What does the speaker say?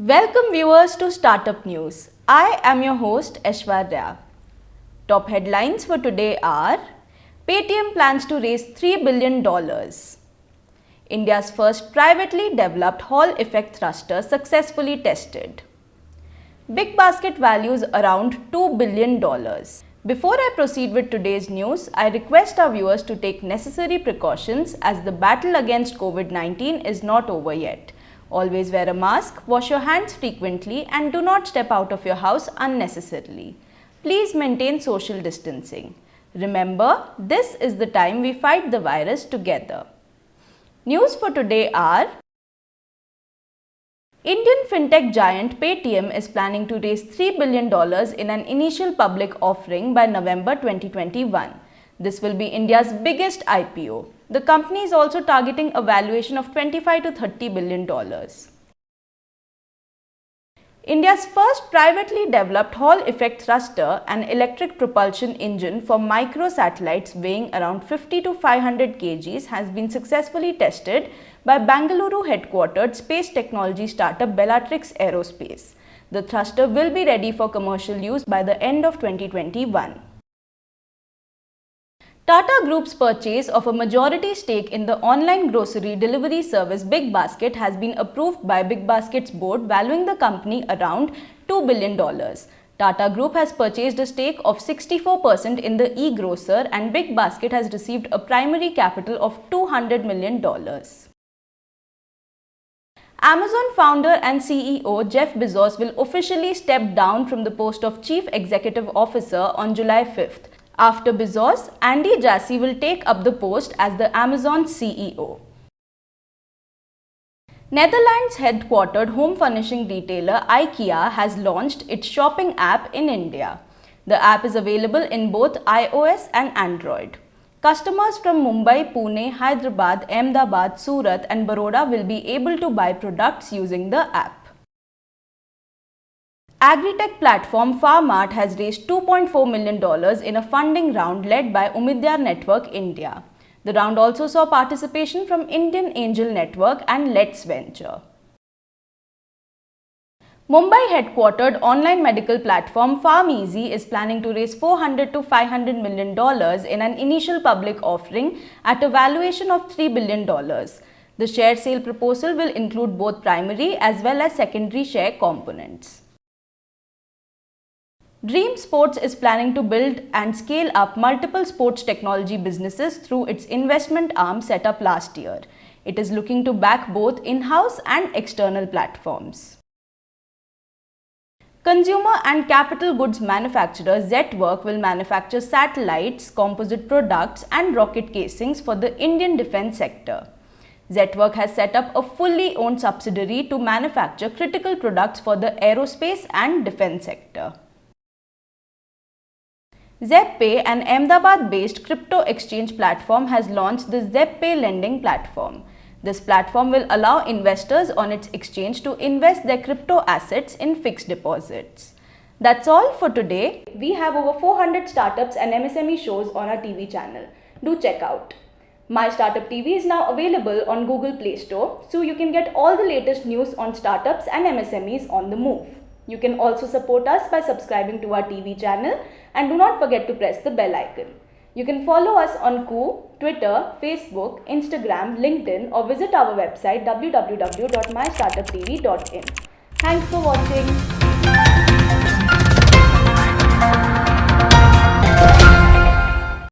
Welcome viewers to Startup News. I am your host Aishwarya. Top headlines for today are: Paytm plans to raise $3 billion. India's first privately developed Hall effect thruster successfully tested. BigBasket values around $2 billion. Before I proceed with today's news, I request our viewers to take necessary precautions as the battle against COVID-19 is not over yet. Always wear a mask, wash your hands frequently, and do not step out of your house unnecessarily. Please maintain social distancing. Remember, this is the time we fight the virus together. News for today are: Indian fintech giant Paytm is planning to raise $3 billion in an initial public offering by November 2021. This will be India's biggest IPO. The company is also targeting a valuation of $25 to $30 billion. India's first privately developed Hall effect thruster, an electric propulsion engine for microsatellites weighing around 50 to 500 kg, has been successfully tested by Bangalore headquartered space technology startup Bellatrix Aerospace. The thruster will be ready for commercial use by the end of 2021. Tata Group's purchase of a majority stake in the online grocery delivery service BigBasket has been approved by BigBasket's board, valuing the company around $2 billion. Tata Group has purchased a stake of 64% in the e-grocer, and BigBasket has received a primary capital of $200 million. Amazon founder and CEO Jeff Bezos will officially step down from the post of Chief Executive Officer on July 5th. After Bezos, Andy Jassy will take up the post as the Amazon CEO. Netherlands-headquartered home furnishing retailer IKEA has launched its shopping app in India. The app is available in both iOS and Android. Customers from Mumbai, Pune, Hyderabad, Ahmedabad, Surat and Baroda will be able to buy products using the app. Agritech platform Farmart has raised $2.4 million in a funding round led by Umidyar Network India. The round also saw participation from Indian Angel Network and Let's Venture. Mumbai-headquartered online medical platform PharmEasy is planning to raise $400 to $500 million in an initial public offering at a valuation of $3 billion. The share sale proposal will include both primary as well as secondary share components. Dream Sports is planning to build and scale up multiple sports technology businesses through its investment arm set up last year. It is looking to back both in-house and external platforms. Consumer and capital goods manufacturer Zetwerk will manufacture satellites, composite products and rocket casings for the Indian defense sector. Zetwerk has set up a fully owned subsidiary to manufacture critical products for the aerospace and defense sector. ZebPay, an Ahmedabad-based crypto exchange platform, has launched the ZebPay lending platform. This platform will allow investors on its exchange to invest their crypto assets in fixed deposits. That's all for today. We have over 400 startups and MSME shows on our TV channel. Do check out. My Startup TV is now available on Google Play Store, so you can get all the latest news on startups and MSMEs on the move. You can also support us by subscribing to our TV channel and do not forget to press the bell icon. You can follow us on Koo, Twitter, Facebook, Instagram, LinkedIn or visit our website www.mystartuptv.in. Thanks for watching.